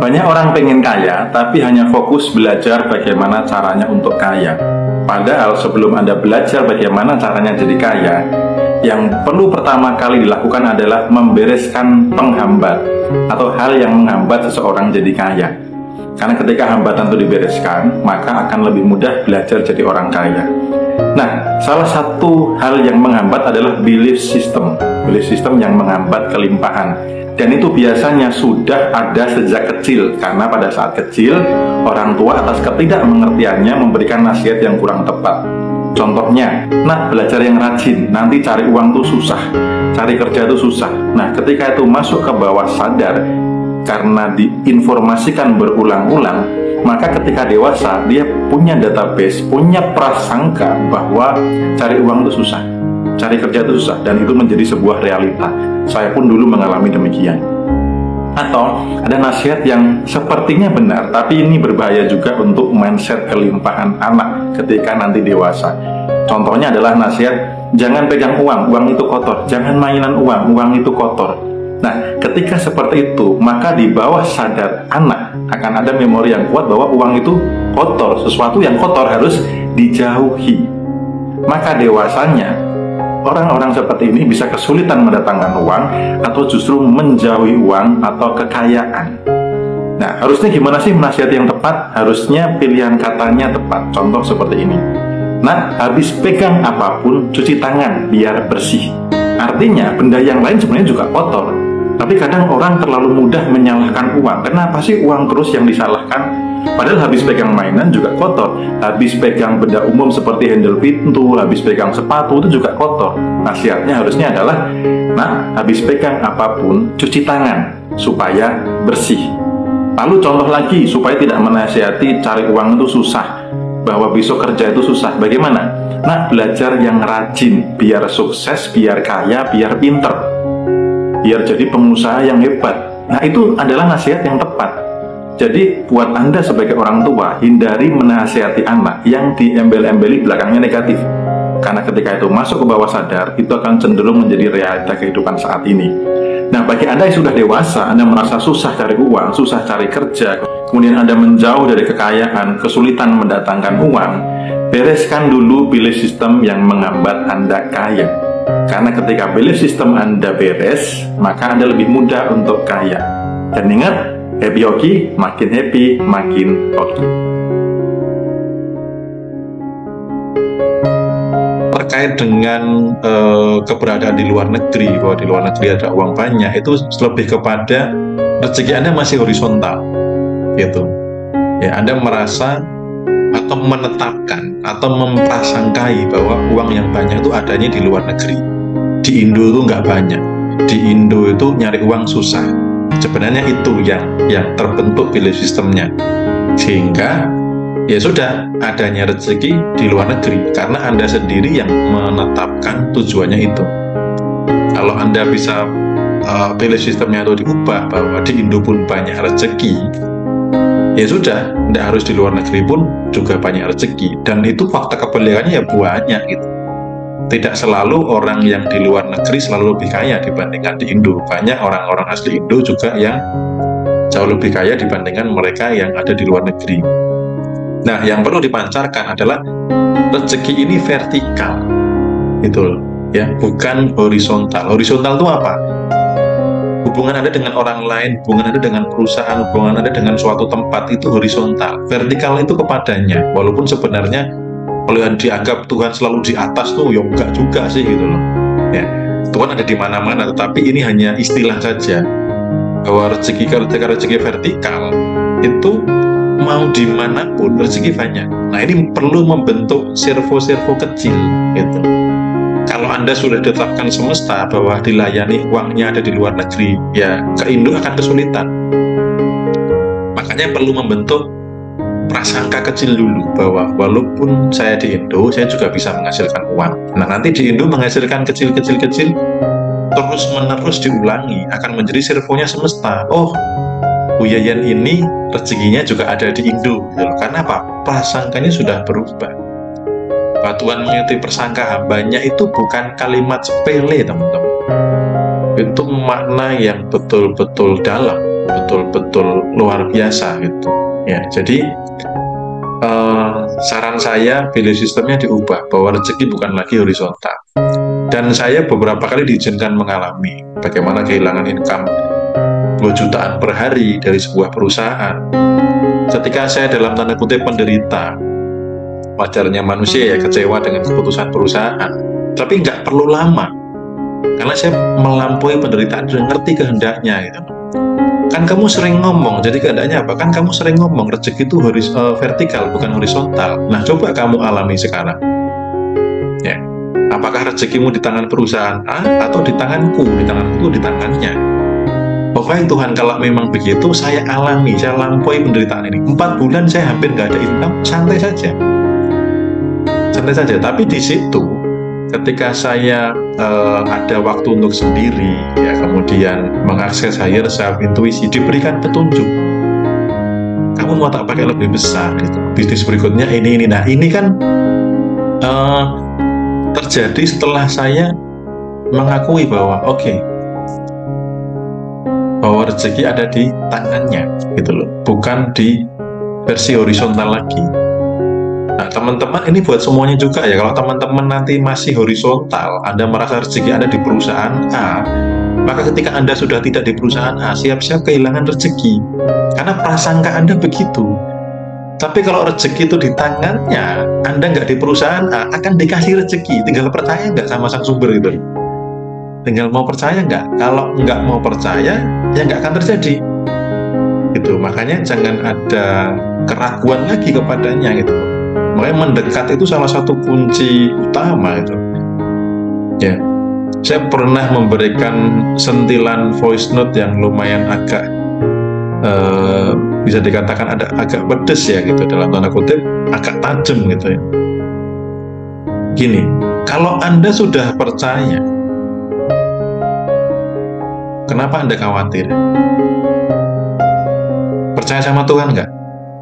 Banyak orang pengen kaya, tapi hanya fokus belajar bagaimana caranya untuk kaya. Padahal sebelum Anda belajar bagaimana caranya jadi kaya, yang perlu pertama kali dilakukan adalah membereskan penghambat atau hal yang menghambat seseorang jadi kaya. Karena ketika hambatan itu dibereskan, maka akan lebih mudah belajar jadi orang kaya. Nah, salah satu hal yang menghambat adalah belief system yang menghambat kelimpahan. Dan itu biasanya sudah ada sejak kecil, karena pada saat kecil, orang tua atas ketidakmengertiannya memberikan nasihat yang kurang tepat. Contohnya, nah belajar yang rajin, nanti cari uang tuh susah, cari kerja tuh susah. Nah, ketika itu masuk ke bawah sadar, karena diinformasikan berulang-ulang, maka ketika dewasa dia punya database, punya prasangka bahwa cari uang itu susah, cari kerja itu susah, dan itu menjadi sebuah realita. Saya pun dulu mengalami demikian. Atau ada nasihat yang sepertinya benar, tapi ini berbahaya juga untuk mindset kelimpahan anak ketika nanti dewasa. Contohnya adalah nasihat, jangan pegang uang, uang itu kotor, jangan mainan uang, uang itu kotor. Nah, ketika seperti itu, maka di bawah sadar anak akan ada memori yang kuat bahwa uang itu kotor, sesuatu yang kotor harus dijauhi. Maka dewasanya, orang-orang seperti ini bisa kesulitan mendatangkan uang atau justru menjauhi uang atau kekayaan. Nah, harusnya gimana sih menasihati yang tepat? Harusnya pilihan katanya tepat. Contoh seperti ini. Nah, habis pegang apapun, cuci tangan biar bersih. Artinya, benda yang lain sebenarnya juga kotor. Tapi kadang orang terlalu mudah menyalahkan uang. Kenapa sih uang terus yang disalahkan? Padahal habis pegang mainan juga kotor. Habis pegang benda umum seperti handle pintu, habis pegang sepatu itu juga kotor. Nasihatnya harusnya adalah, nah, habis pegang apapun, cuci tangan supaya bersih. Lalu contoh lagi, supaya tidak menasihati cari uang itu susah, bahwa besok kerja itu susah. Bagaimana? Nah, belajar yang rajin, biar sukses, biar kaya, biar pinter, biar jadi pengusaha yang hebat. Nah, itu adalah nasihat yang tepat. Jadi, buat Anda sebagai orang tua, hindari menasihati anak yang diembel-embeli belakangnya negatif. Karena ketika itu masuk ke bawah sadar, itu akan cenderung menjadi realita kehidupan saat ini. Nah, bagi Anda yang sudah dewasa, Anda merasa susah cari uang, susah cari kerja, kemudian Anda menjauh dari kekayaan, kesulitan mendatangkan uang, bereskan dulu belief system yang menghambat Anda kaya. Karena ketika belief system Anda beres, maka Anda lebih mudah untuk kaya. Dan ingat, happy hoki, makin happy, makin hoki. Terkait dengan keberadaan di luar negeri, bahwa di luar negeri ada uang banyak, itu lebih kepada rezeki Anda masih horizontal, gitu. Ya, Anda merasa atau menetapkan atau memprasangkai bahwa uang yang banyak itu adanya di luar negeri. Di Indo itu nggak banyak. Di Indo itu nyari uang susah. Sebenarnya itu yang terbentuk belief systemnya. Sehingga ya sudah, adanya rezeki di luar negeri karena Anda sendiri yang menetapkan tujuannya itu. Kalau Anda bisa belief systemnya itu diubah bahwa di Indo pun banyak rezeki, ya sudah, tidak harus di luar negeri pun juga banyak rezeki. Dan itu fakta kebalikannya ya banyak gitu. Tidak selalu orang yang di luar negeri selalu lebih kaya dibandingkan di Indo. Banyak orang-orang asli Indo juga yang jauh lebih kaya dibandingkan mereka yang ada di luar negeri. Nah, yang perlu dipancarkan adalah rezeki ini vertikal, gitu ya, bukan horizontal. Horizontal itu apa? Hubungan Anda dengan orang lain, hubungan Anda dengan perusahaan, hubungan Anda dengan suatu tempat itu horizontal. Vertikal itu kepadanya, walaupun sebenarnya kalau yang dianggap Tuhan selalu di atas tuh, ya enggak juga sih gitu loh. Ya, Tuhan ada di mana-mana, tetapi ini hanya istilah saja. Bahwa ketika rezeki vertikal itu mau dimanapun rezeki banyak. Nah, ini perlu membentuk servo-servo kecil gitu. Kalau Anda sudah ditetapkan semesta bahwa dilayani uangnya ada di luar negeri, ya ke Indo akan kesulitan. Makanya perlu membentuk prasangka kecil dulu bahwa walaupun saya di Indo, saya juga bisa menghasilkan uang. Nah, nanti di Indo menghasilkan kecil-kecil terus-menerus diulangi akan menjadi servonya semesta. Oh, Bu Yayan ini rezekinya juga ada di Indo gitu loh. Karena apa? Prasangkanya sudah berubah. Bahwa Tuhan mengikuti persangka hambanya itu bukan kalimat sepele, teman-teman. Itu makna yang betul-betul dalam. betul-betul luar biasa gitu. Ya, jadi saran saya value sistemnya diubah bahwa rezeki bukan lagi horizontal. Dan saya beberapa kali diizinkan mengalami bagaimana kehilangan income 2 jutaan per hari dari sebuah perusahaan. Ketika saya dalam tanda kutip penderita, wajarnya manusia ya kecewa dengan keputusan perusahaan. Tapi nggak perlu lama, karena saya melampaui penderitaan dan ngerti kehendaknya gitu. Kan kamu sering ngomong, jadi kehendaknya apa? Kan kamu sering ngomong rezeki itu vertikal bukan horizontal. Nah, coba kamu alami sekarang. Ya, apakah rezekimu di tangan perusahaan A atau di tanganku? Di tanganku, di tangannya. Pokoknya Tuhan, kalau memang begitu, saya alami, saya lampaui penderitaan ini. 4 bulan saya hampir nggak ada income, santai saja. Santai saja, tapi di situ ketika saya ada waktu untuk sendiri, ya kemudian mengakses higher self, intuisi, diberikan petunjuk. Kamu mau tak pakai lebih besar, gitu. Bisnis berikutnya ini. Nah, ini kan terjadi setelah saya mengakui bahwa bahwa rezeki ada di tangannya, gitu loh, bukan di versi horizontal lagi. Nah, teman-teman, ini buat semuanya juga ya. Kalau teman-teman nanti masih horizontal, Anda merasa rezeki ada di perusahaan A, maka ketika Anda sudah tidak di perusahaan A, siap-siap kehilangan rezeki. Karena prasangka Anda begitu. Tapi kalau rezeki itu di tangannya, Anda nggak di perusahaan A, akan dikasih rezeki. Tinggal percaya nggak sama sang sumber itu. Tinggal mau percaya nggak. Kalau nggak mau percaya, ya nggak akan terjadi. Gitu. Makanya jangan ada keraguan lagi kepadanya gitu. Makanya mendekat itu salah satu kunci utama itu. Ya, saya pernah memberikan sentilan voice note yang lumayan agak bisa dikatakan agak pedes ya gitu, dalam tanda kutip agak tajam gitu ya. Gini, kalau Anda sudah percaya, kenapa Anda khawatir? Percaya sama Tuhan nggak?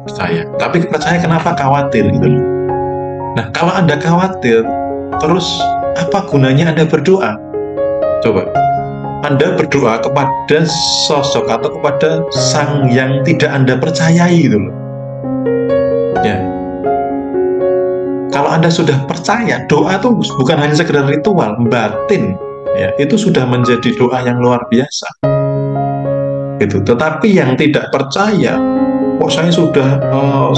Percaya. Tapi percaya kenapa khawatir gitu loh. Nah, kalau Anda khawatir, terus apa gunanya Anda berdoa? Coba. Anda berdoa kepada sosok atau kepada sang yang tidak Anda percayai gitu loh. Ya. Kalau Anda sudah percaya, doa itu bukan hanya sekedar ritual, batin. Ya, itu sudah menjadi doa yang luar biasa. Gitu. Tetapi yang tidak percaya, kok saya sudah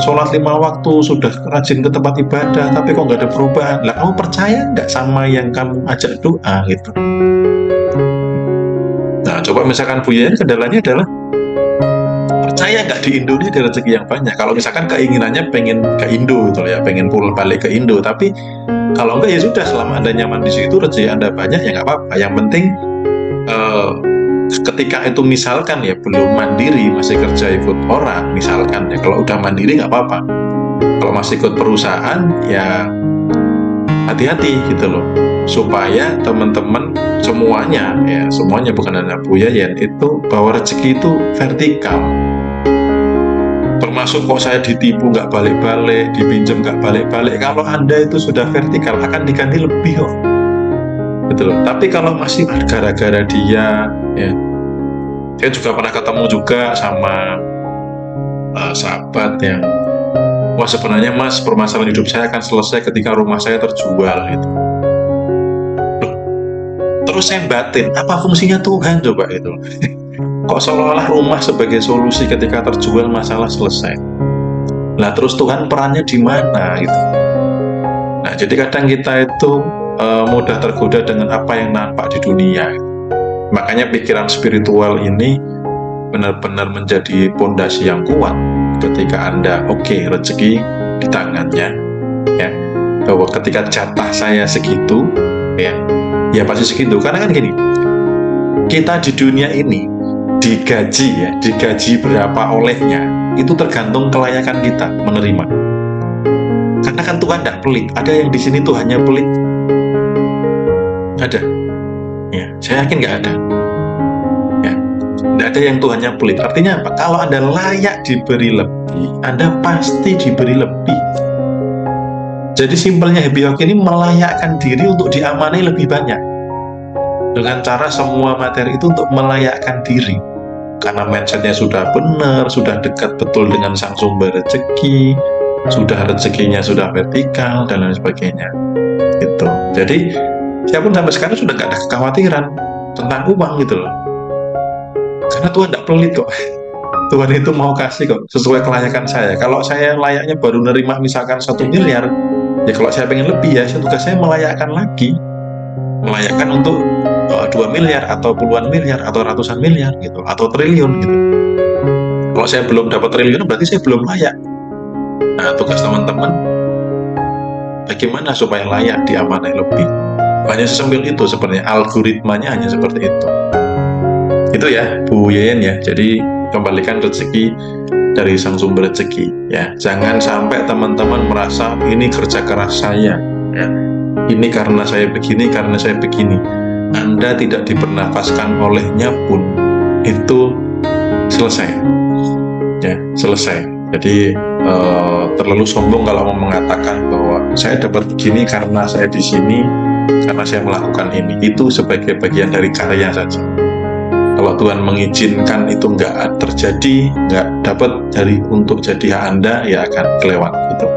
sholat 5 waktu, sudah rajin ke tempat ibadah, tapi kok nggak ada perubahan. Lah, kamu percaya nggak sama yang kamu ajak doa gitu? Nah, coba misalkan Buya, kendalanya adalah percaya nggak di Indo ini ada rezeki yang banyak. Kalau misalkan keinginannya pengen ke Indo gitu ya, pengen pulang balik ke Indo, tapi kalau enggak ya sudah, selama Anda nyaman di situ, rezeki Anda banyak ya nggak apa-apa. Yang penting ketika itu misalkan ya belum mandiri, masih kerja ikut orang misalkan ya, kalau udah mandiri nggak apa-apa. Kalau masih ikut perusahaan ya hati-hati gitu loh, supaya teman-teman semuanya bukan hanya Buya ya, itu bahwa rezeki itu vertikal. Termasuk kok saya ditipu nggak balik-balik, dipinjam nggak balik-balik. Kalau Anda itu sudah vertikal akan diganti lebih kok. Betul. Tapi kalau masih gara-gara dia, ya, saya juga pernah ketemu juga sama sahabat yang, wah sebenarnya Mas, permasalahan hidup saya akan selesai ketika rumah saya terjual gitu. Terus saya batin, apa fungsinya Tuhan coba itu? Kok seolah-olah rumah sebagai solusi ketika terjual masalah selesai. Nah terus Tuhan perannya di mana gitu? Nah jadi kadang kita itu mudah tergoda dengan apa yang nampak di dunia. Makanya pikiran spiritual ini benar-benar menjadi pondasi yang kuat ketika Anda rezeki di tangannya, ya, bahwa ketika jatah saya segitu, ya pasti segitu. Karena kan gini, kita di dunia ini digaji berapa olehnya itu tergantung kelayakan kita menerima. Karena kan Tuhan tidak pelit. Ada yang di sini Tuhannya pelit? Ada. Ya, saya yakin nggak ada. Ya, nggak ada yang Tuhannya pelit. Artinya apa? Kalau Anda layak diberi lebih, Anda pasti diberi lebih. Jadi simpelnya Happy Hoki ini melayakkan diri untuk diamani lebih banyak. Dengan cara semua materi itu untuk melayakkan diri. karena mindsetnya sudah benar, sudah dekat betul dengan sang sumber rezeki, sudah rezekinya sudah vertikal dan lain sebagainya gitu. Jadi saya pun sampai sekarang sudah nggak ada kekhawatiran tentang uang gitu loh, karena Tuhan tidak pelit kok. Tuhan itu mau kasih kok sesuai kelayakan saya. Kalau saya layaknya baru nerima misalkan 1 miliar, ya kalau saya pengen lebih ya tugas saya melayakkan lagi, melayakkan untuk 2 miliar atau puluhan miliar atau ratusan miliar gitu, atau triliun gitu. Kalau saya belum dapat triliun berarti saya belum layak. Nah, tugas teman-teman bagaimana supaya layak diamanai lebih. Hanya sesimpel itu sebenarnya, algoritmanya hanya seperti itu. Itu ya Bu Yeyen ya. Jadi kembalikan rezeki dari sang sumber rezeki ya. Jangan sampai teman-teman merasa ini kerja keras saya ya. Ini karena saya begini, karena saya begini. Anda tidak dibernafaskan olehnya pun itu selesai ya, selesai. Jadi terlalu sombong kalau mau mengatakan bahwa saya dapat begini karena saya di sini, karena saya melakukan ini. Itu sebagai bagian dari karya saja. Kalau Tuhan mengizinkan itu nggak terjadi, nggak dapat dari untuk jadi hak Anda, ya akan kelewat gitu.